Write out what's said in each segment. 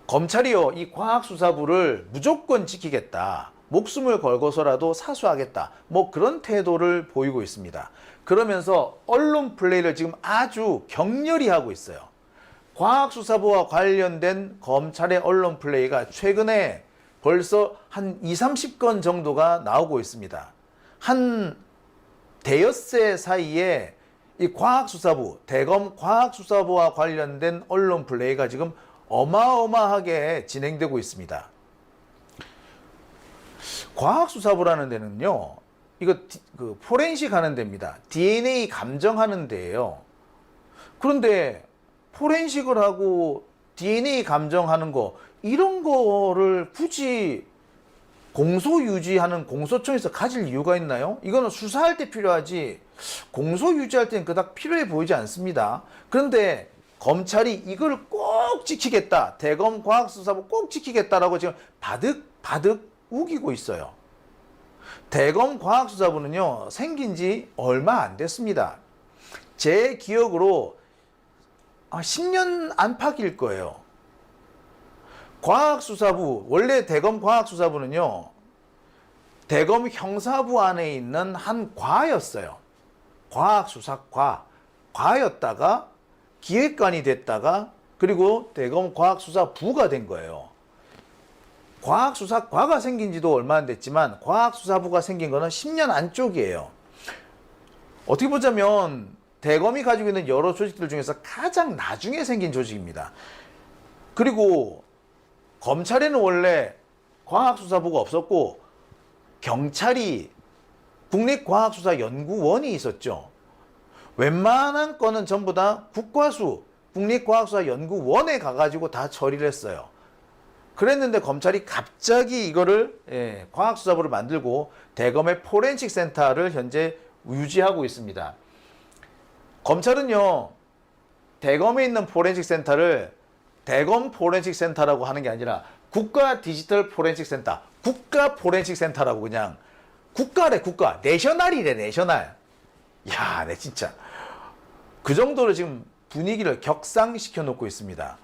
검찰이요, 이 과학수사부를 무조건 지키겠다. 목숨을 걸고서라도 사수하겠다. 뭐 그런 태도를 보이고 있습니다. 그러면서 언론 플레이를 지금 아주 격렬히 하고 있어요. 과학수사부와 관련된 검찰의 언론 플레이가 최근에 벌써 한 20, 30건 정도가 나오고 있습니다. 한 대여섯 사이에 이 과학수사부, 대검 과학수사부와 관련된 언론 플레이가 지금 어마어마하게 진행되고 있습니다. 과학수사부라는 데는요, 이거 포렌식 하는 데입니다. DNA 감정하는 데예요. 그런데 포렌식을 하고 DNA 감정하는 거, 이런 거를 굳이 공소유지하는 공소청에서 가질 이유가 있나요? 이거는 수사할 때 필요하지 공소유지할 때는 그닥 필요해 보이지 않습니다. 그런데 검찰이 이걸 꼭 지키겠다, 대검 과학수사부 꼭 지키겠다라고 지금 바득바득 우기고 있어요. 대검 과학수사부는요, 생긴 지 얼마 안 됐습니다. 제 기억으로 10년 안팎일 거예요. 과학수사부, 원래 대검 과학수사부는요, 대검 형사부 안에 있는 한 과였어요. 과학수사과, 과였다가 기획관이 됐다가 그리고 대검 과학수사부가 된 거예요. 과학수사과가 생긴 지도 얼마 안 됐지만 과학수사부가 생긴 거는 10년 안쪽이에요. 어떻게 보자면 대검이 가지고 있는 여러 조직들 중에서 가장 나중에 생긴 조직입니다. 그리고 검찰에는 원래 과학수사부가 없었고 경찰이 국립과학수사연구원이 있었죠. 웬만한 거는 전부 다 국과수, 국립과학수사연구원에 가가지고 다 처리를 했어요. 그랬는데 검찰이 갑자기 이거를 과학수사부를 만들고 대검의 포렌식 센터를 현재 유지하고 있습니다. 검찰은요, 대검에 있는 포렌식 센터를 대검 포렌식 센터라고 하는 게 아니라 국가 디지털 포렌식 센터, 국가 포렌식 센터라고 그냥 국가래, 국가. 내셔널이래, 내셔널. 야, 내 진짜. 그 정도로 지금 분위기를 격상시켜 놓고 있습니다.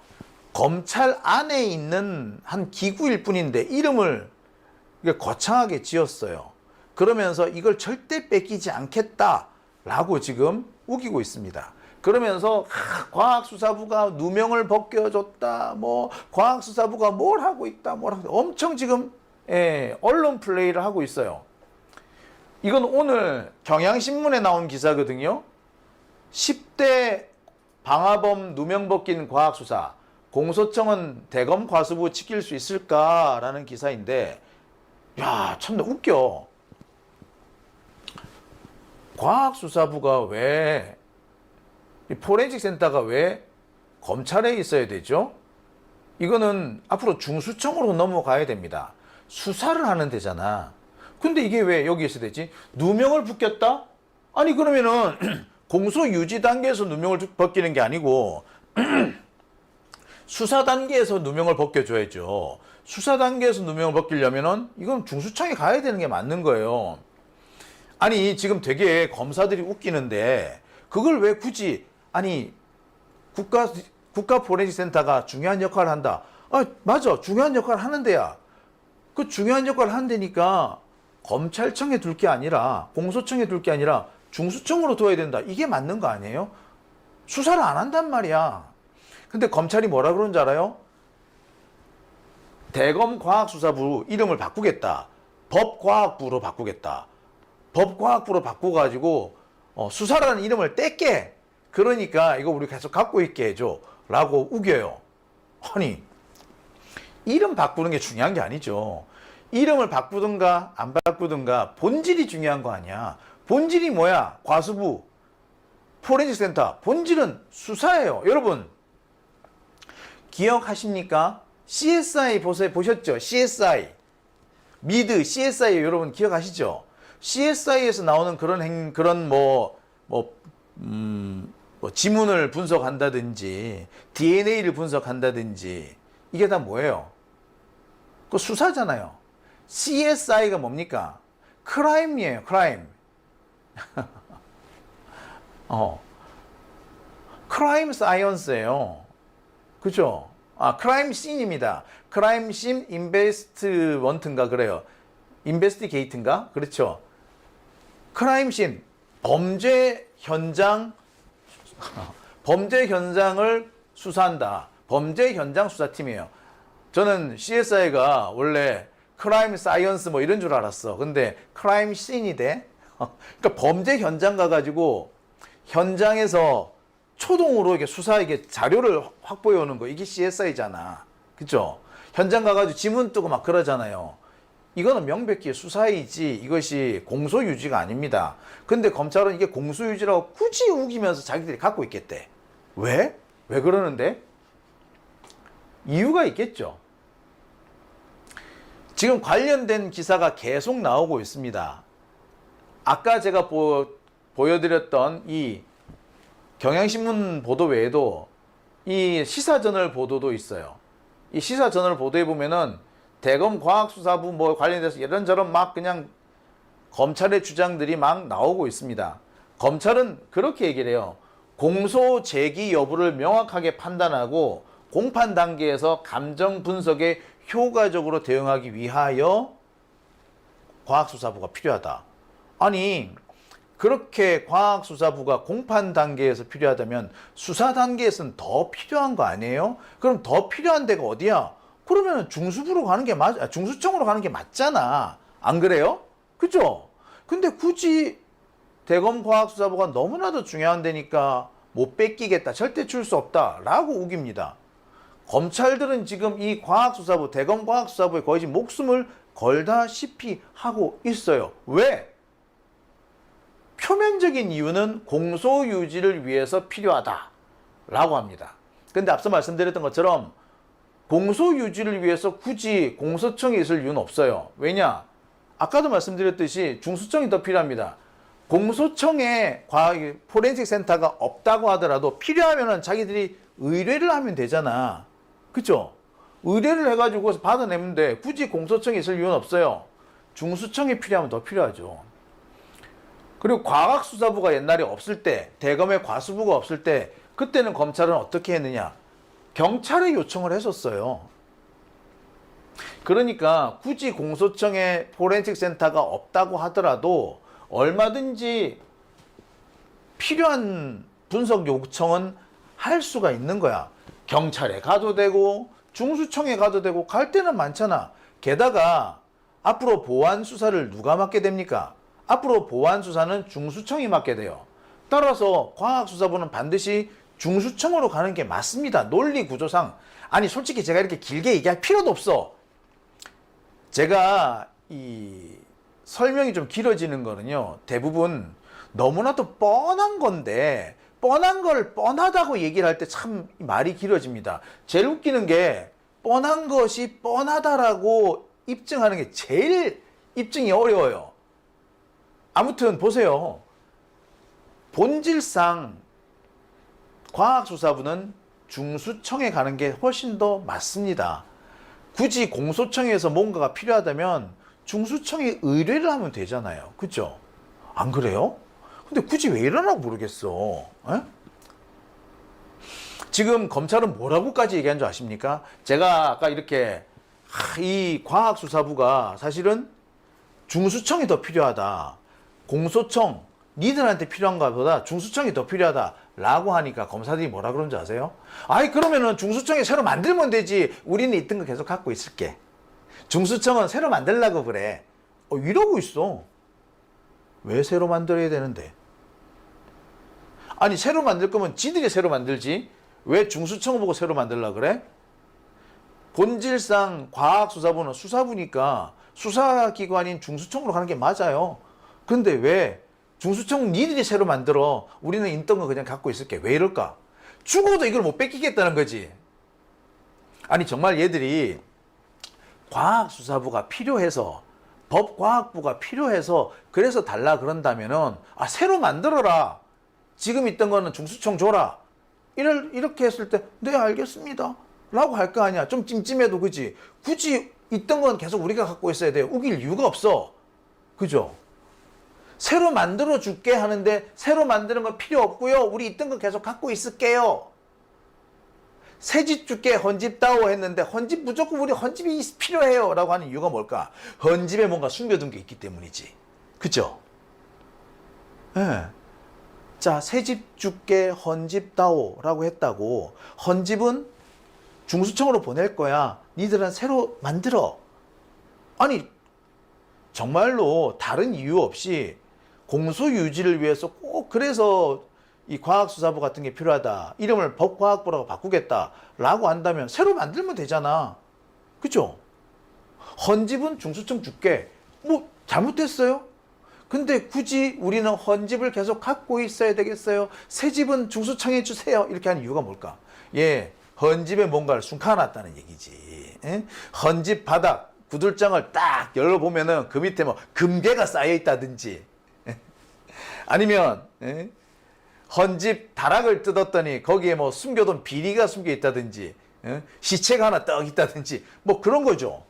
검찰 안에 있는 한 기구일 뿐인데 이름을 거창하게 지었어요. 그러면서 이걸 절대 뺏기지 않겠다라고 지금 우기고 있습니다. 그러면서 과학수사부가 누명을 벗겨줬다, 뭐 과학수사부가 뭘 하고 있다, 엄청 지금 언론 플레이를 하고 있어요. 이건 오늘 경향신문에 나온 기사거든요. 10대 방화범 누명 벗긴 과학수사, 공소청은 대검 과수부 지킬 수 있을까라는 기사인데, 야, 참 웃겨. 과학수사부가 왜, 이 포렌식 센터가 왜 검찰에 있어야 되죠? 이거는 앞으로 중수청으로 넘어가야 됩니다. 수사를 하는 데잖아. 근데 이게 왜 여기 있어야 되지? 누명을 벗겼다? 아니 그러면은 공소 유지 단계에서 누명을 벗기는 게 아니고 수사 단계에서 누명을 벗겨줘야죠. 수사 단계에서 누명을 벗기려면은 이건 중수청에 가야 되는 게 맞는 거예요. 아니 지금 되게 검사들이 웃기는데 그걸 왜 굳이, 아니 국가 포렌식 센터가 중요한 역할을 한다. 맞아, 중요한 역할을 하는 데야. 그 중요한 역할을 한다니까 검찰청에 둘 게 아니라, 공소청에 둘 게 아니라 중수청으로 둬야 된다. 이게 맞는 거 아니에요? 수사를 안 한단 말이야. 근데 검찰이 뭐라 그러는지 알아요? 대검 과학수사부 이름을 바꾸겠다. 법과학부로 바꾸겠다. 법과학부로 바꿔가지고 수사라는 이름을 뗄게. 그러니까 이거 우리 계속 갖고 있게 해줘 라고 우겨요. 아니, 이름 바꾸는 게 중요한 게 아니죠. 이름을 바꾸든가 안 바꾸든가 본질이 중요한 거 아니야. 본질이 뭐야? 과수부, 포렌식 센터. 본질은 수사예요. 여러분 기억하십니까? CSI 보셨죠? CSI 미드 CSI 여러분 기억하시죠? CSI에서 나오는 그런 지문을 분석한다든지 DNA를 분석한다든지 이게 다 뭐예요? 그 수사잖아요. CSI가 뭡니까? 크라임이에요. 크라임. 크라임 사이언스예요. 그죠? 크라임 씬입니다. 크라임 씬 인베스트먼트인가 그래요. 인베스티게이트인가? 그렇죠. 크라임 씬, 범죄 현장을 수사한다. 범죄 현장 수사팀이에요. 저는 CSI가 원래 크라임 사이언스 뭐 이런 줄 알았어. 근데 크라임 씬이 돼? 그러니까 범죄 현장 가가지고 현장에서 초동으로 이렇게 수사 이게 자료를 확보해 오는 거 이게 CSI잖아. 그죠? 현장 가가지고 지문 뜨고 막 그러잖아요. 이거는 명백히 수사이지 이것이 공소유지가 아닙니다. 근데 검찰은 이게 공소유지라고 굳이 우기면서 자기들이 갖고 있겠대. 왜? 왜 그러는데? 이유가 있겠죠. 지금 관련된 기사가 계속 나오고 있습니다. 아까 제가 보여드렸던 이 경향신문 보도 외에도 이 시사저널 보도도 있어요. 이 시사저널 보도에 보면은 대검 과학수사부 뭐 관련돼서 이런저런 막 그냥 검찰의 주장들이 막 나오고 있습니다. 검찰은 그렇게 얘기를 해요. 공소 제기 여부를 명확하게 판단하고 공판 단계에서 감정 분석에 효과적으로 대응하기 위하여 과학수사부가 필요하다. 아니 그렇게 과학수사부가 공판 단계에서 필요하다면 수사 단계에서는 더 필요한 거 아니에요? 그럼 더 필요한 데가 어디야? 그러면 중수부로 가는 게 중수청으로 가는 게 맞잖아. 안 그래요? 그죠? 근데 굳이 대검과학수사부가 너무나도 중요한 데니까 못 뺏기겠다. 절대 줄 수 없다. 라고 우깁니다. 검찰들은 지금 이 과학수사부, 대검과학수사부에 거의 지금 목숨을 걸다시피 하고 있어요. 왜? 표면적인 이유는 공소유지를 위해서 필요하다. 라고 합니다. 근데 앞서 말씀드렸던 것처럼 공소유지를 위해서 굳이 공소청이 있을 이유는 없어요. 왜냐? 아까도 말씀드렸듯이 중수청이 더 필요합니다. 공소청에 포렌식 센터가 없다고 하더라도 필요하면 자기들이 의뢰를 하면 되잖아. 그쵸? 의뢰를 해가지고 받아내면 돼. 굳이 공소청이 있을 이유는 없어요. 중수청이 필요하면 더 필요하죠. 그리고 과학수사부가 옛날에 없을 때, 대검의 과수부가 없을 때, 그때는 검찰은 어떻게 했느냐? 경찰에 요청을 했었어요. 그러니까 굳이 공소청에 포렌식 센터가 없다고 하더라도 얼마든지 필요한 분석 요청은 할 수가 있는 거야. 경찰에 가도 되고 중수청에 가도 되고 갈 때는 많잖아. 게다가 앞으로 보안 수사를 누가 맡게 됩니까? 앞으로 보안 수사는 중수청이 맡게 돼요. 따라서 과학수사부는 반드시 중수청으로 가는 게 맞습니다. 논리 구조상. 아니 솔직히 제가 이렇게 길게 얘기할 필요도 없어. 제가 이 설명이 좀 길어지는 거는요. 대부분 너무나도 뻔한 건데 뻔한 걸 뻔하다고 얘기를 할 때 참 말이 길어집니다. 제일 웃기는 게 뻔한 것이 뻔하다라고 입증하는 게 제일 입증이 어려워요. 아무튼 보세요. 본질상 과학수사부는 중수청에 가는 게 훨씬 더 맞습니다. 굳이 공소청에서 뭔가가 필요하다면 중수청에 의뢰를 하면 되잖아요. 그죠? 안 그래요? 근데 굳이 왜 이러나 모르겠어. 에? 지금 검찰은 뭐라고까지 얘기한 줄 아십니까? 제가 아까 이렇게 이 과학수사부가 사실은 중수청이 더 필요하다. 공소청, 니들한테 필요한 것보다 중수청이 더 필요하다. 라고 하니까 검사들이 뭐라 그런지 아세요? 아이 그러면은 중수청이 새로 만들면 되지. 우리는 있던 거 계속 갖고 있을게. 중수청은 새로 만들려고 그래. 이러고 있어. 왜 새로 만들어야 되는데? 아니 새로 만들 거면 지들이 새로 만들지. 왜 중수청 보고 새로 만들려고 그래? 본질상 과학수사부는 수사부니까 수사기관인 중수청으로 가는 게 맞아요. 근데 왜 중수청 니들이 새로 만들어. 우리는 있던 거 그냥 갖고 있을게. 왜 이럴까? 죽어도 이걸 못 뺏기겠다는 거지. 아니 정말 얘들이 과학수사부가 필요해서 법과학부가 필요해서 그래서 달라 그런다면은 새로 만들어라. 지금 있던 거는 중수청 줘라. 이렇게 했을 때 네 알겠습니다. 라고 할 거 아니야. 좀 찜찜해도 그지. 굳이 있던 건 계속 우리가 갖고 있어야 돼요. 우길 이유가 없어. 그죠? 새로 만들어 줄게 하는데 새로 만드는 건 필요 없고요. 우리 있던 거 계속 갖고 있을게요. 새집 줄게 헌집다오 했는데 헌집 무조건 우리 헌집이 필요해요 라고 하는 이유가 뭘까? 헌집에 뭔가 숨겨둔 게 있기 때문이지. 그죠? 예. 자, 새집 줄게 헌집다오 라고 했다고 헌집은 중수청으로 보낼 거야. 니들은 새로 만들어. 아니 정말로 다른 이유 없이 공소 유지를 위해서 꼭 그래서 이 과학수사부 같은 게 필요하다. 이름을 법과학부라고 바꾸겠다라고 한다면 새로 만들면 되잖아. 그죠? 헌집은 중수청 줄게. 뭐 잘못됐어요? 근데 굳이 우리는 헌집을 계속 갖고 있어야 되겠어요? 새집은 중수청에 주세요. 이렇게 하는 이유가 뭘까? 예, 헌집에 뭔가를 숨겨놨다는 얘기지. 예? 헌집 바닥 구들장을 딱 열어보면은 그 밑에 뭐 금괴가 쌓여 있다든지 아니면 예? 헌집 다락을 뜯었더니 거기에 뭐 숨겨둔 비리가 숨겨 있다든지 예? 시체가 하나 떡 있다든지 뭐 그런 거죠.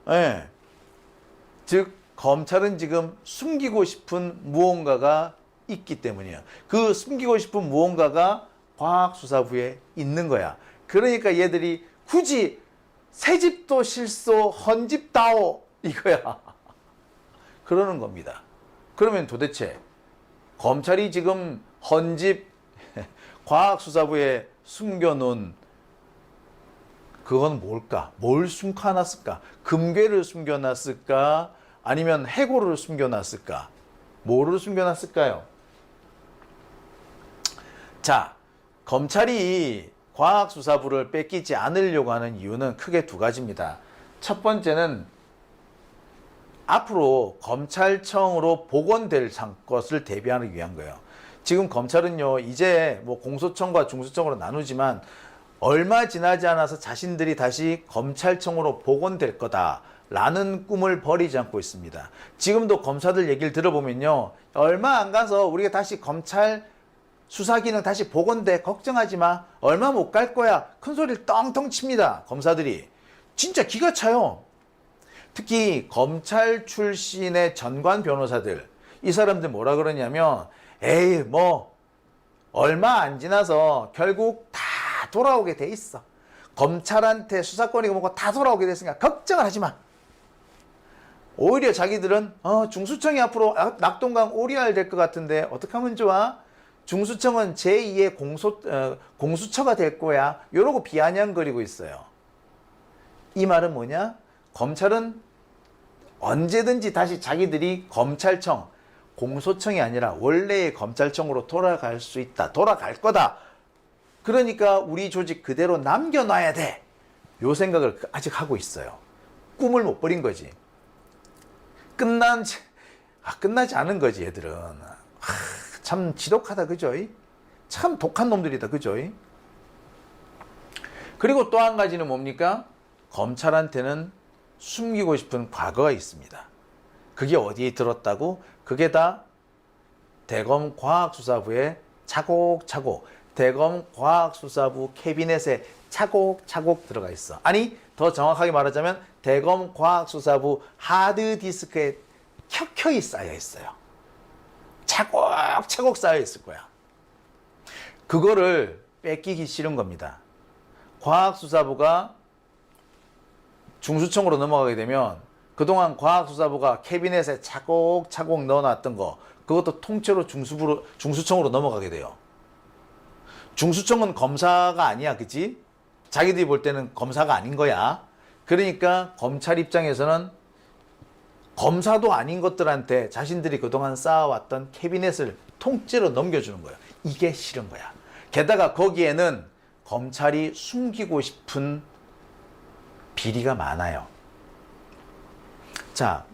예. 즉 검찰은 지금 숨기고 싶은 무언가가 있기 때문이에요. 그 숨기고 싶은 무언가가 과학수사부에 있는 거야. 그러니까 얘들이 굳이 새집도 실소 헌집다오 이거야. 그러는 겁니다. 그러면 도대체 검찰이 지금 헌집 과학수사부에 숨겨놓은 그건 뭘까? 뭘 숨겨놨을까? 금괴를 숨겨놨을까? 아니면 해고를 숨겨놨을까? 뭐를 숨겨놨을까요? 자, 검찰이 과학수사부를 뺏기지 않으려고 하는 이유는 크게 두 가지입니다. 첫 번째는 앞으로 검찰청으로 복원될 것을 대비하기 위한 거예요. 지금 검찰은요, 이제 뭐 공소청과 중수청으로 나누지만 얼마 지나지 않아서 자신들이 다시 검찰청으로 복원될 거다라는 꿈을 버리지 않고 있습니다. 지금도 검사들 얘기를 들어보면요, 얼마 안 가서 우리가 다시 검찰 수사기능 다시 복원돼. 걱정하지 마. 얼마 못 갈 거야. 큰 소리를 떵떵 칩니다. 검사들이. 진짜 기가 차요. 특히 검찰 출신의 전관 변호사들. 이 사람들 뭐라 그러냐면 에이 뭐 얼마 안 지나서 결국 다 돌아오게 돼 있어. 검찰한테 수사권이고 뭐고 다 돌아오게 됐으니까 걱정을 하지 마. 오히려 자기들은 중수청이 앞으로 낙동강 오리알 될 것 같은데 어떻게 하면 좋아? 중수청은 제2의 공수처가 될 거야. 이러고 비아냥거리고 있어요. 이 말은 뭐냐? 검찰은 언제든지 다시 자기들이 검찰청, 공소청이 아니라 원래의 검찰청으로 돌아갈 수 있다. 돌아갈 거다. 그러니까 우리 조직 그대로 남겨놔야 돼. 요 생각을 아직 하고 있어요. 꿈을 못 버린 거지. 끝나지 않은 거지, 얘들은. 참 지독하다, 그죠? 참 독한 놈들이다, 그죠? 그리고 또 한 가지는 뭡니까? 검찰한테는 숨기고 싶은 과거가 있습니다. 그게 어디에 들었다고? 그게 다 대검과학수사부에 차곡차곡, 대검과학수사부 캐비넷에 차곡차곡 들어가 있어. 아니, 더 정확하게 말하자면 대검과학수사부 하드디스크에 켜켜이 쌓여 있어요. 차곡차곡 쌓여 있을 거야. 그거를 뺏기기 싫은 겁니다. 과학수사부가 중수청으로 넘어가게 되면 그동안 과학수사부가 캐비넷에 차곡차곡 넣어놨던 거 그것도 통째로 중수청으로 넘어가게 돼요. 중수청은 검사가 아니야, 그치? 자기들이 볼 때는 검사가 아닌 거야. 그러니까 검찰 입장에서는 검사도 아닌 것들한테 자신들이 그동안 쌓아왔던 캐비넷을 통째로 넘겨주는 거예요. 이게 싫은 거야. 게다가 거기에는 검찰이 숨기고 싶은 비리가 많아요. 자,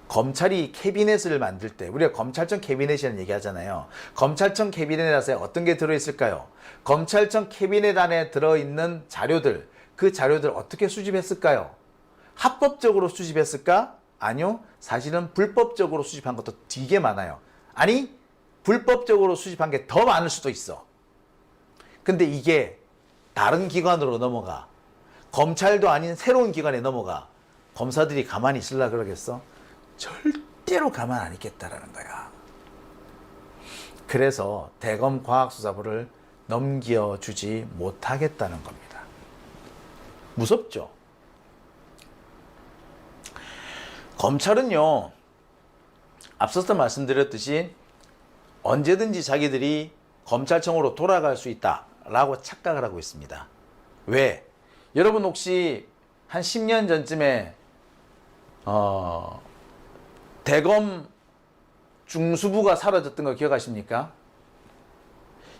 검찰이 캐비넷을 만들 때 우리가 검찰청 캐비넷이라는 얘기 하잖아요. 검찰청 캐비넷 안에 어떤 게 들어있을까요? 검찰청 캐비넷 안에 들어있는 자료들, 그 자료들 어떻게 수집했을까요? 합법적으로 수집했을까? 아니요. 사실은 불법적으로 수집한 것도 되게 많아요. 아니, 불법적으로 수집한 게 더 많을 수도 있어. 근데 이게 다른 기관으로 넘어가. 검찰도 아닌 새로운 기관에 넘어가. 검사들이 가만히 있으려고 그러겠어? 절대로 가만 안 있겠다라는 거야. 그래서 대검과학수사부를 넘겨주지 못하겠다는 겁니다. 무섭죠? 검찰은요, 앞서서 말씀드렸듯이 언제든지 자기들이 검찰청으로 돌아갈 수 있다라고 착각을 하고 있습니다. 왜? 여러분 혹시 한 10년 전쯤에 대검 중수부가 사라졌던 거 기억하십니까?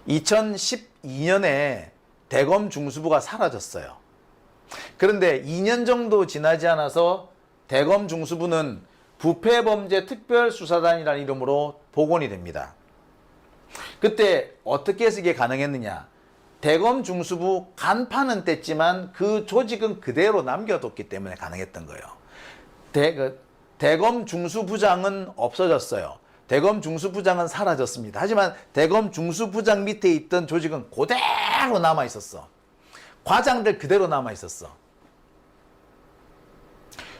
2012년에 대검 중수부가 사라졌어요. 그런데 2년 정도 지나지 않아서 대검 중수부는 부패범죄특별수사단이라는 이름으로 복원이 됩니다. 그때 어떻게 해서 이게 가능했느냐? 대검 중수부 간판은 뗐지만 그 조직은 그대로 남겨뒀기 때문에 가능했던 거예요. 대검 중수부장은 없어졌어요. 대검 중수부장은 사라졌습니다. 하지만 대검 중수부장 밑에 있던 조직은 그대로 남아 있었어. 과장들 그대로 남아 있었어.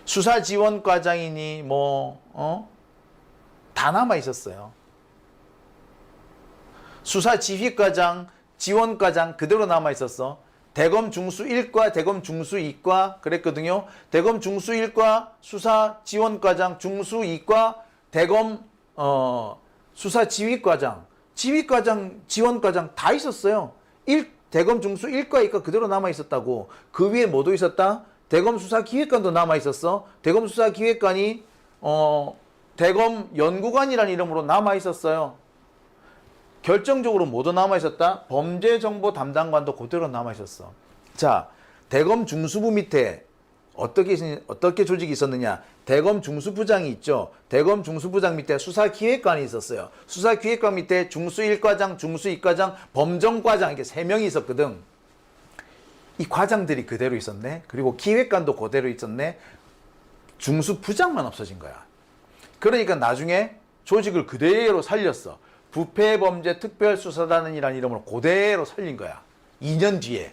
수사지원과장이니 다 남아 있었어요. 수사지휘과장, 지원과장 그대로 남아 있었어. 대검 중수 1과, 대검 중수 2과 그랬거든요. 대검 중수 1과 수사지원과장, 중수 2과 대검 수사지휘과장, 지휘과장, 지원과장 다 있었어요. 대검 중수 1과, 2과 그대로 남아 있었다고. 그 위에 뭐도 있었다? 대검 수사기획관도 남아 있었어. 대검 수사기획관이 대검 연구관이라는 이름으로 남아 있었어요. 결정적으로 뭐도 남아 있었다? 범죄정보 담당관도 그대로 남아 있었어. 자, 대검 중수부 밑에 어떻게 조직이 있었느냐? 대검 중수부장이 있죠. 대검 중수부장 밑에 수사기획관이 있었어요. 수사기획관 밑에 중수 1과장, 중수 2과장, 범정과장 이게 3명이 있었거든. 이 과장들이 그대로 있었네. 그리고 기획관도 그대로 있었네. 중수부장만 없어진 거야. 그러니까 나중에 조직을 그대로 살렸어. 부패범죄특별수사단이라는 이름으로 그대로 살린 거야. 2년 뒤에.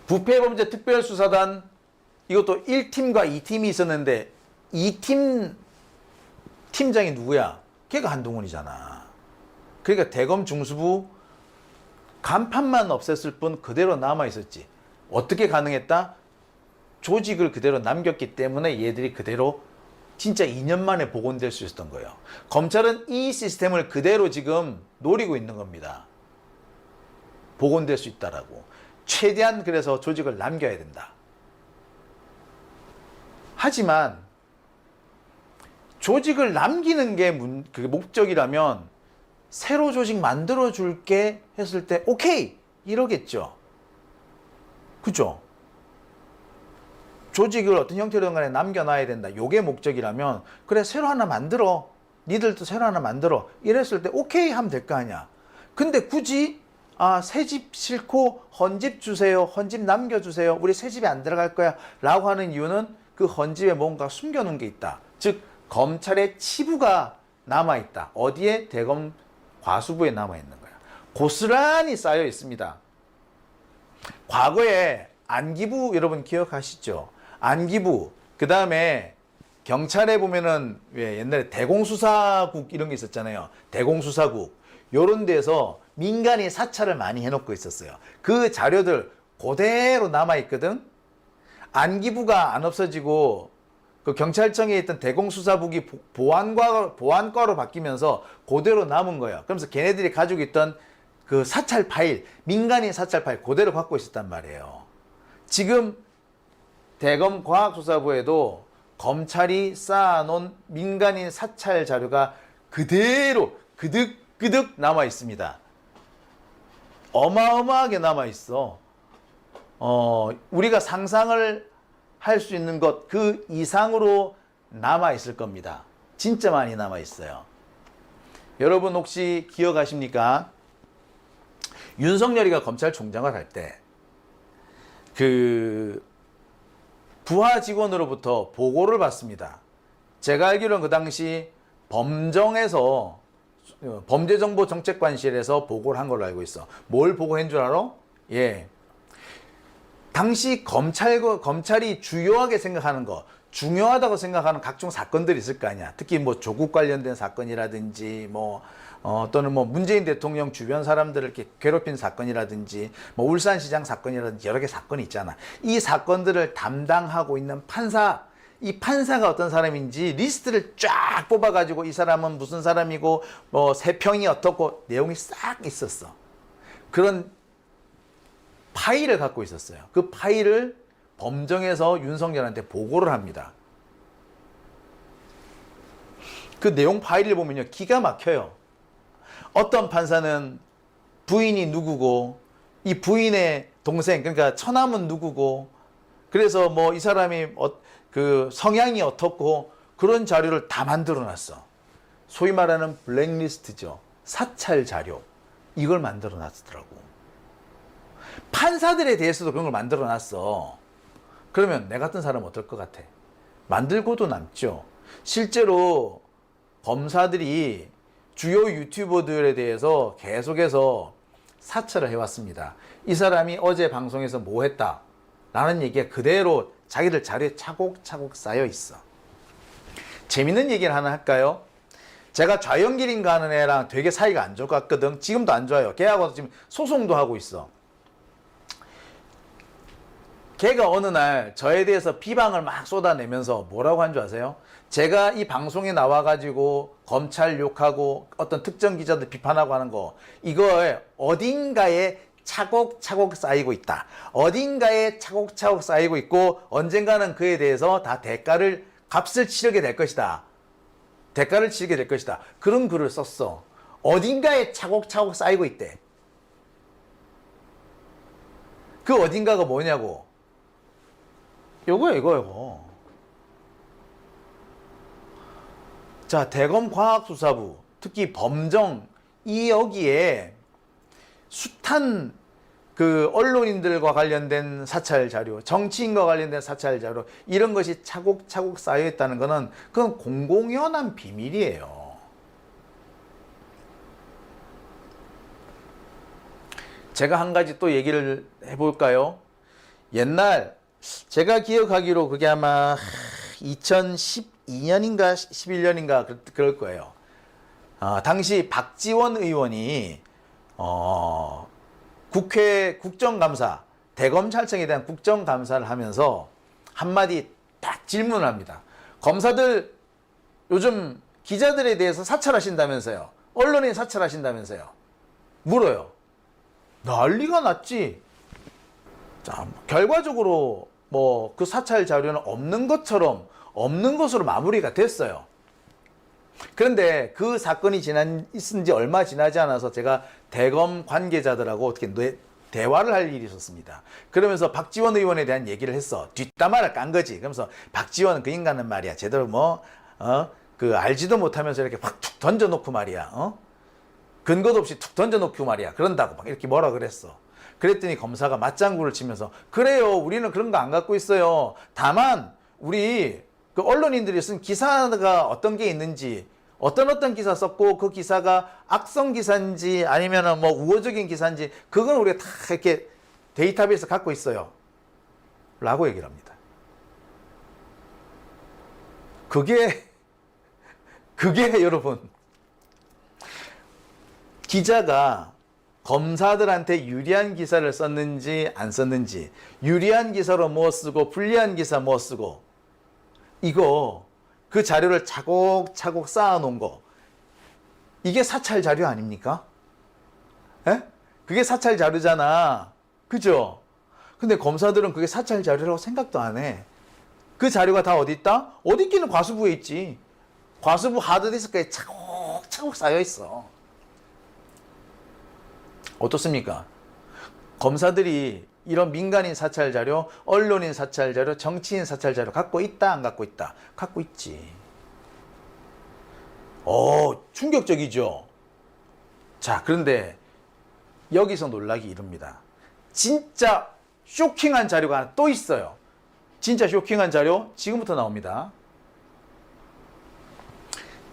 부패범죄특별수사단 이것도 1팀과 2팀이 있었는데 2팀 팀장이 누구야? 걔가 한동훈이잖아. 그러니까 대검 중수부 간판만 없앴을 뿐 그대로 남아있었지. 어떻게 가능했다? 조직을 그대로 남겼기 때문에 얘들이 그대로 진짜 2년 만에 복원될 수 있었던 거예요. 검찰은 이 시스템을 그대로 지금 노리고 있는 겁니다. 복원될 수 있다라고. 최대한 그래서 조직을 남겨야 된다. 하지만 조직을 남기는 게 그게 목적이라면 새로 조직 만들어 줄게 했을 때 오케이 이러겠죠. 그죠? 조직을 어떤 형태로든 간에 남겨놔야 된다. 요게 목적이라면 그래 새로 하나 만들어. 니들도 새로 하나 만들어. 이랬을 때 오케이 하면 될 거 아니야. 근데 굳이 새 집 싫고 헌집 주세요. 헌집 남겨주세요. 우리 새 집에 안 들어갈 거야. 라고 하는 이유는 그 헌집에 뭔가 숨겨놓은 게 있다. 즉 검찰의 치부가 남아있다. 어디에? 대검 과수부에 남아있는 거야. 고스란히 쌓여 있습니다. 과거에 안기부 여러분 기억하시죠? 안기부, 그 다음에 경찰에 보면은 왜 옛날에 대공수사국 이런 게 있었잖아요. 대공수사국. 요런 데서 민간이 사찰을 많이 해놓고 있었어요. 그 자료들 그대로 남아있거든. 안기부가 안 없어지고 그 경찰청에 있던 대공수사국이 보안과로 바뀌면서 그대로 남은 거예요. 그러면서 걔네들이 가지고 있던 그 사찰 파일, 민간인 사찰 파일 그대로 갖고 있었단 말이에요. 지금 대검 과학수사부에도 검찰이 쌓아놓은 민간인 사찰 자료가 그대로 그득그득 남아 있습니다. 어마어마하게 남아 있어. 우리가 상상을 할 수 있는 것 그 이상으로 남아 있을 겁니다. 진짜 많이 남아 있어요. 여러분 혹시 기억하십니까? 윤석열이가 검찰총장을 할 때 그 부하 직원으로부터 보고를 받습니다. 제가 알기로는 그 당시 범정에서 범죄정보정책관실에서 보고를 한 걸로 알고 있어. 뭘 보고한 줄 알아? 예. 당시 검찰이 주요하게 생각하는 거, 중요하다고 생각하는 각종 사건들이 있을 거 아니야. 특히 뭐 조국 관련된 사건이라든지 또는 뭐 문재인 대통령 주변 사람들을 이렇게 괴롭힌 사건이라든지 뭐 울산시장 사건이라든지 여러 개 사건이 있잖아. 이 사건들을 담당하고 있는 판사, 이 판사가 어떤 사람인지 리스트를 쫙 뽑아가지고 이 사람은 무슨 사람이고 뭐 세평이 어떻고 내용이 싹 있었어. 그런 파일을 갖고 있었어요. 그 파일을 범정에서 윤석열한테 보고를 합니다. 그 내용 파일을 보면요, 기가 막혀요. 어떤 판사는 부인이 누구고 이 부인의 동생, 그러니까 처남은 누구고, 그래서 뭐 이 사람이 그 성향이 어떻고 그런 자료를 다 만들어 놨어. 소위 말하는 블랙리스트죠. 사찰 자료. 이걸 만들어 놨더라고. 판사들에 대해서도 그런 걸 만들어 놨어. 그러면 내 같은 사람은 어떨 것 같아? 만들고도 남죠. 실제로 검사들이 주요 유튜버들에 대해서 계속해서 사찰을 해왔습니다. 이 사람이 어제 방송에서 뭐 했다 라는 얘기가 그대로 자기들 자료에 차곡차곡 쌓여 있어. 재밌는 얘기를 하나 할까요? 제가 좌영길인가 하는 애랑 되게 사이가 안 좋을 것 같거든. 지금도 안 좋아요. 걔하고 지금 소송도 하고 있어. 걔가 어느 날 저에 대해서 비방을 막 쏟아내면서 뭐라고 한 줄 아세요? 제가 이 방송에 나와가지고 검찰 욕하고 어떤 특정 기자들 비판하고 하는 거, 이거에 어딘가에 차곡차곡 쌓이고 있다. 어딘가에 차곡차곡 쌓이고 있고 언젠가는 그에 대해서 다 값을 치르게 될 것이다. 대가를 치르게 될 것이다. 그런 글을 썼어. 어딘가에 차곡차곡 쌓이고 있대. 그 어딘가가 뭐냐고. 이거. 자, 대검 과학수사부, 특히 범정, 여기에 숱한 그 언론인들과 관련된 사찰 자료, 정치인과 관련된 사찰 자료, 이런 것이 차곡차곡 쌓여 있다는 것은 그건 공공연한 비밀이에요. 제가 한 가지 또 얘기를 해볼까요? 옛날 제가 기억하기로 그게 아마 2012년인가 11년인가 그럴 거예요. 당시 박지원 의원이 국회 국정감사, 대검찰청에 대한 국정감사를 하면서 한마디 딱 질문을 합니다. 검사들 요즘 기자들에 대해서 사찰하신다면서요. 언론인 사찰하신다면서요. 물어요. 난리가 났지. 자, 결과적으로 뭐 그 사찰 자료는 없는 것으로 마무리가 됐어요. 그런데 그 사건이 있은 지 얼마 지나지 않아서 제가 대검 관계자들하고 어떻게 대화를 할 일이 있었습니다. 그러면서 박지원 의원에 대한 얘기를 했어. 뒷담화를 깐 거지. 그러면서 박지원 그 인간은 말이야, 제대로 알지도 못하면서 이렇게 확 툭 던져놓고 말이야, 근거도 없이 툭 던져놓고 말이야, 그런다고 막 이렇게 뭐라 그랬어. 그랬더니 검사가 맞장구를 치면서, 그래요, 우리는 그런 거 안 갖고 있어요. 다만 우리 그 언론인들이 쓴 기사가 어떤 게 있는지, 어떤 기사 썼고 그 기사가 악성 기사인지 아니면은 뭐 우호적인 기사인지, 그건 우리가 다 이렇게 데이터베이스 갖고 있어요 라고 얘기를 합니다. 그게 여러분, 기자가 검사들한테 유리한 기사를 썼는지 안 썼는지, 유리한 기사로 뭐 쓰고 불리한 기사 뭐 쓰고, 이거 그 자료를 차곡차곡 쌓아놓은 거, 이게 사찰 자료 아닙니까? 에? 그게 사찰 자료잖아. 그죠? 근데 검사들은 그게 사찰 자료라고 생각도 안 해. 그 자료가 다 어디 있다? 어디 있기는 과수부에 있지. 과수부 하드디스크에 차곡차곡 쌓여 있어. 어떻습니까? 검사들이 이런 민간인 사찰 자료, 언론인 사찰 자료, 정치인 사찰 자료 갖고 있다, 안 갖고 있다? 갖고 있지. 충격적이죠? 자, 그런데 여기서 놀라기 이릅니다. 진짜 쇼킹한 자료가 하나 또 있어요. 진짜 쇼킹한 자료 지금부터 나옵니다.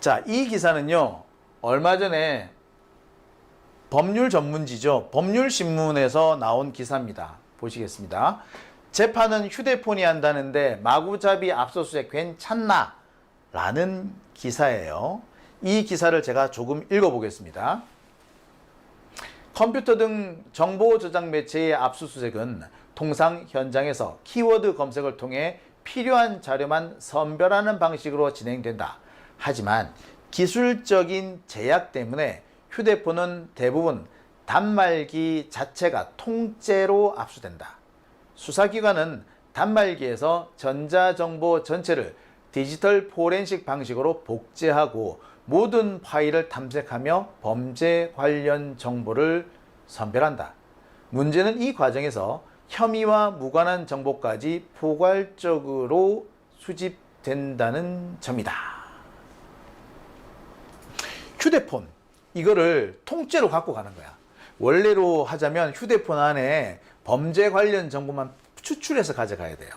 자, 이 기사는요, 얼마 전에 법률 전문지죠. 법률신문에서 나온 기사입니다. 보시겠습니다. 재판은 휴대폰이 한다는데 마구잡이 압수수색 괜찮나? 라는 기사예요. 이 기사를 제가 조금 읽어보겠습니다. 컴퓨터 등 정보 저장 매체의 압수수색은 통상 현장에서 키워드 검색을 통해 필요한 자료만 선별하는 방식으로 진행된다. 하지만 기술적인 제약 때문에 휴대폰은 대부분 단말기 자체가 통째로 압수된다. 수사기관은 단말기에서 전자정보 전체를 디지털 포렌식 방식으로 복제하고 모든 파일을 탐색하며 범죄 관련 정보를 선별한다. 문제는 이 과정에서 혐의와 무관한 정보까지 포괄적으로 수집된다는 점이다. 휴대폰, 이거를 통째로 갖고 가는 거야. 원래로 하자면 휴대폰 안에 범죄 관련 정보만 추출해서 가져가야 돼요.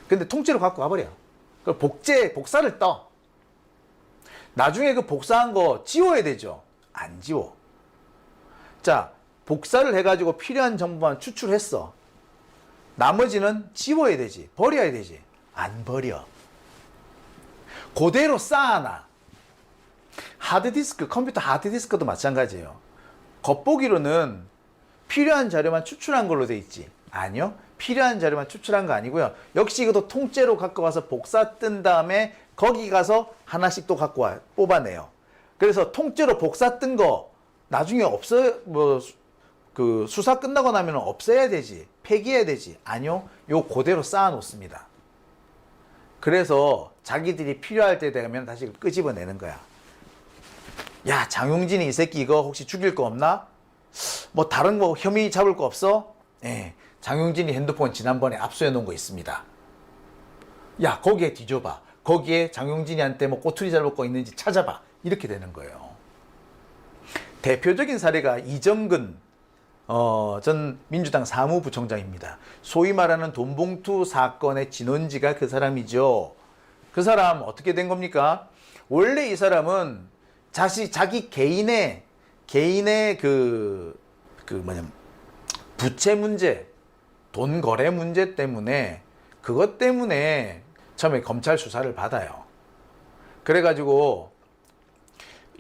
근데 통째로 갖고 가버려. 그걸 복사를 떠. 나중에 그 복사한 거 지워야 되죠. 안 지워. 자, 복사를 해가지고 필요한 정보만 추출했어. 나머지는 지워야 되지. 버려야 되지. 안 버려. 그대로 쌓아놔. 하드디스크, 컴퓨터 하드디스크도 마찬가지예요. 겉보기로는 필요한 자료만 추출한 걸로 돼 있지. 아니요. 필요한 자료만 추출한 거 아니고요. 역시 이것도 통째로 갖고 와서 복사 뜬 다음에 거기 가서 하나씩 또 갖고 와 뽑아내요. 그래서 통째로 복사 뜬 거 나중에 그 수사 끝나고 나면 없애야 되지. 폐기해야 되지. 아니요. 요 그대로 쌓아 놓습니다. 그래서 자기들이 필요할 때 되면 다시 끄집어내는 거야. 야, 장용진이 이 새끼 이거 혹시 죽일 거 없나? 뭐 다른 거 혐의 잡을 거 없어? 예. 장용진이 핸드폰 지난번에 압수해 놓은 거 있습니다. 야, 거기에 뒤져봐. 거기에 장용진이한테 뭐 꼬투리 잡을 거 있는지 찾아봐. 이렇게 되는 거예요. 대표적인 사례가 이정근 전 민주당 사무부총장입니다. 소위 말하는 돈봉투 사건의 진원지가 그 사람이죠. 그 사람 어떻게 된 겁니까? 원래 이 사람은 자기 개인의 부채 문제, 돈 거래 문제 때문에 그것 때문에 처음에 검찰 수사를 받아요. 그래가지고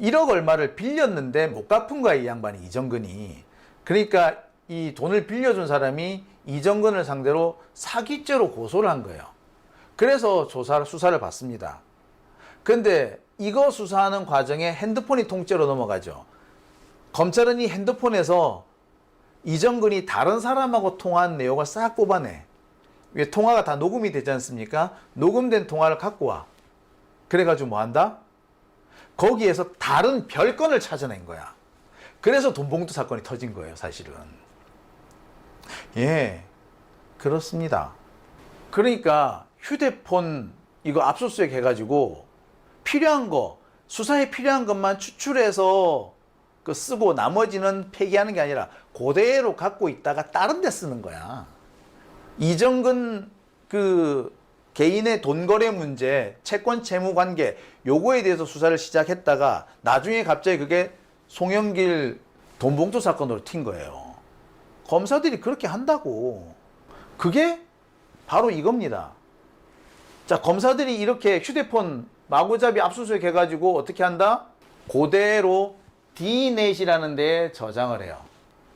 1억 얼마를 빌렸는데 못 갚은 거야, 이 양반이, 이정근이. 그러니까 이 돈을 빌려준 사람이 이정근을 상대로 사기죄로 고소를 한 거예요. 그래서 수사를 받습니다. 근데 이거 수사하는 과정에 핸드폰이 통째로 넘어가죠. 검찰은 이 핸드폰에서 이정근이 다른 사람하고 통화한 내용을 싹 뽑아내. 왜 통화가 다 녹음이 되지 않습니까? 녹음된 통화를 갖고 와. 그래가지고 뭐 한다? 거기에서 다른 별건을 찾아낸 거야. 그래서 돈봉투 사건이 터진 거예요, 사실은. 예, 그렇습니다. 그러니까 휴대폰 이거 압수수색 해가지고 필요한 거, 수사에 필요한 것만 추출해서 쓰고 나머지는 폐기하는 게 아니라 그대로 갖고 있다가 다른 데 쓰는 거야. 이정근 개인의 돈 거래 문제, 채권 채무 관계 요거에 대해서 수사를 시작했다가 나중에 갑자기 그게 송영길 돈봉투 사건으로 튄 거예요. 검사들이 그렇게 한다고. 그게 바로 이겁니다. 자, 검사들이 이렇게 휴대폰 마구잡이 압수수색 해가지고 어떻게 한다? 그대로 D넷이라는 데에 저장을 해요.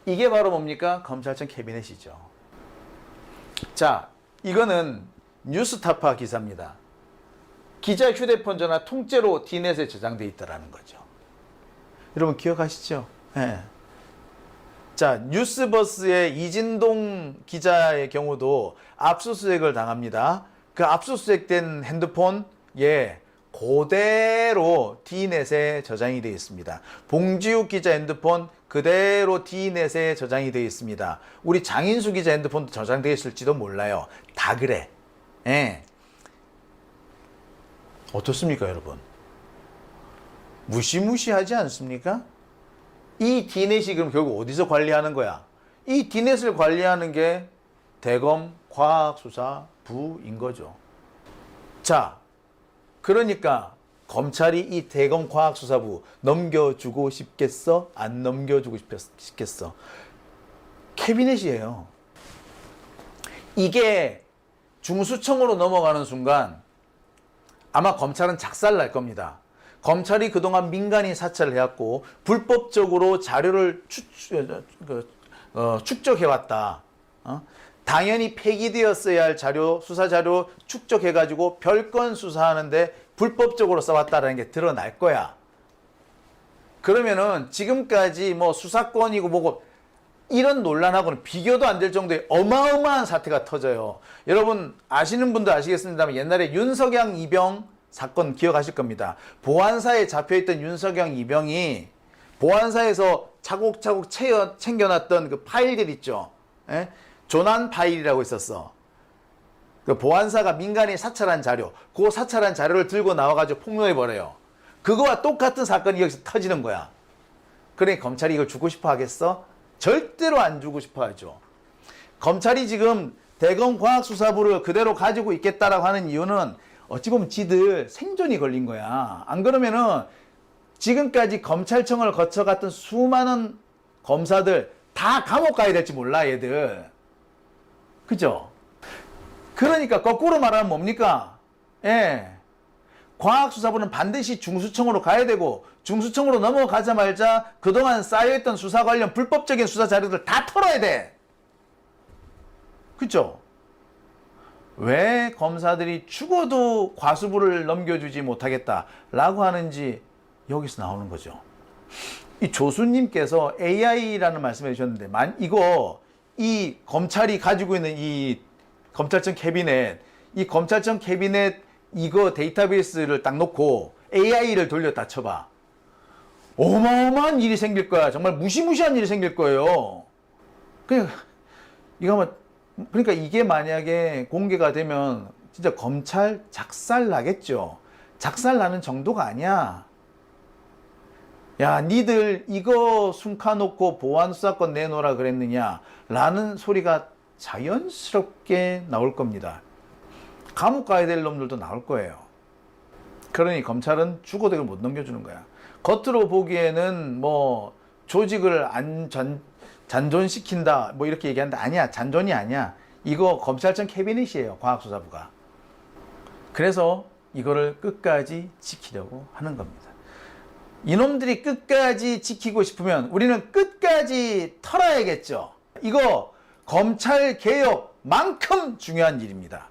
이게 바로 뭡니까? 검찰청 캐비넷이죠. 자, 이거는 뉴스타파 기사입니다. 기자 휴대폰 전화 통째로 D넷에 저장돼 있다라는 거죠. 여러분 기억하시죠? 네. 자, 뉴스버스의 이진동 기자의 경우도 압수수색을 당합니다. 그 압수수색된 핸드폰, 그대로 D넷에 저장이 되어 있습니다. 봉지욱 기자 핸드폰 그대로 D넷에 저장이 되어 있습니다. 우리 장인수 기자 핸드폰도 저장되어 있을지도 몰라요. 다 그래. 예. 어떻습니까, 여러분? 무시무시하지 않습니까? 이 D넷이 그럼 결국 어디서 관리하는 거야? 이 D넷을 관리하는 게 대검 과학수사부인 거죠. 자, 그러니까 검찰이 이 대검 과학수사부 넘겨주고 싶겠어? 안 넘겨주고 싶겠어? 캐비넷이에요. 이게 중수청으로 넘어가는 순간 아마 검찰은 작살 날 겁니다. 검찰이 그동안 민간인 사찰을 해왔고 불법적으로 자료를 축적해왔다. 당연히 폐기되었어야 할 자료, 수사 자료 축적해가지고 별건 수사하는데 불법적으로 써왔다라는 게 드러날 거야. 그러면은 지금까지 뭐 수사권이고 뭐고 이런 논란하고는 비교도 안 될 정도의 어마어마한 사태가 터져요. 여러분 아시는 분도 아시겠습니다만 옛날에 윤석영 이병 사건 기억하실 겁니다. 보안사에 잡혀있던 윤석영 이병이 보안사에서 차곡차곡 챙겨놨던 그 파일들 있죠. 예? 조난 파일이라고 있었어. 그 보안사가 민간인 사찰한 자료, 그 사찰한 자료를 들고 나와가지고 폭로해버려요. 그거와 똑같은 사건이 여기서 터지는 거야. 그러니 검찰이 이걸 주고 싶어 하겠어? 절대로 안 주고 싶어 하죠. 검찰이 지금 대검과학수사부를 그대로 가지고 있겠다라고 하는 이유는 어찌 보면 지들 생존이 걸린 거야. 안 그러면은 지금까지 검찰청을 거쳐갔던 수많은 검사들 다 감옥 가야 될지 몰라, 얘들. 그죠? 그러니까 거꾸로 말하면 뭡니까? 예. 과학수사부는 반드시 중수청으로 가야 되고 중수청으로 넘어가자마자 그동안 쌓여있던 수사 관련 불법적인 수사 자료들 다 털어야 돼. 그죠? 왜 검사들이 죽어도 과수부를 넘겨주지 못하겠다라고 하는지 여기서 나오는 거죠. 이 조수님께서 AI라는 말씀해 주셨는데 이거 이 검찰이 가지고 있는 이 검찰청 캐비넷, 이 검찰청 캐비넷 이거 데이터베이스를 딱 놓고 AI를 돌렸다 쳐봐. 어마어마한 일이 생길 거야. 정말 무시무시한 일이 생길 거예요. 그러니까 이게 만약에 공개가 되면 진짜 검찰 작살 나겠죠. 작살 나는 정도가 아니야. 야, 니들 이거 숨가놓고 보안수사권 내놓으라 그랬느냐 라는 소리가 자연스럽게 나올 겁니다. 감옥 가야 될 놈들도 나올 거예요. 그러니 검찰은 죽어도 이걸 못 넘겨주는 거야. 겉으로 보기에는 뭐 조직을 잔존시킨다 뭐 이렇게 얘기하는데 아니야. 잔존이 아니야. 이거 검찰청 캐비닛이에요. 과학수사부가. 그래서 이거를 끝까지 지키려고 하는 겁니다. 이놈들이 끝까지 지키고 싶으면 우리는 끝까지 털어야겠죠. 이거 검찰 개혁만큼 중요한 일입니다.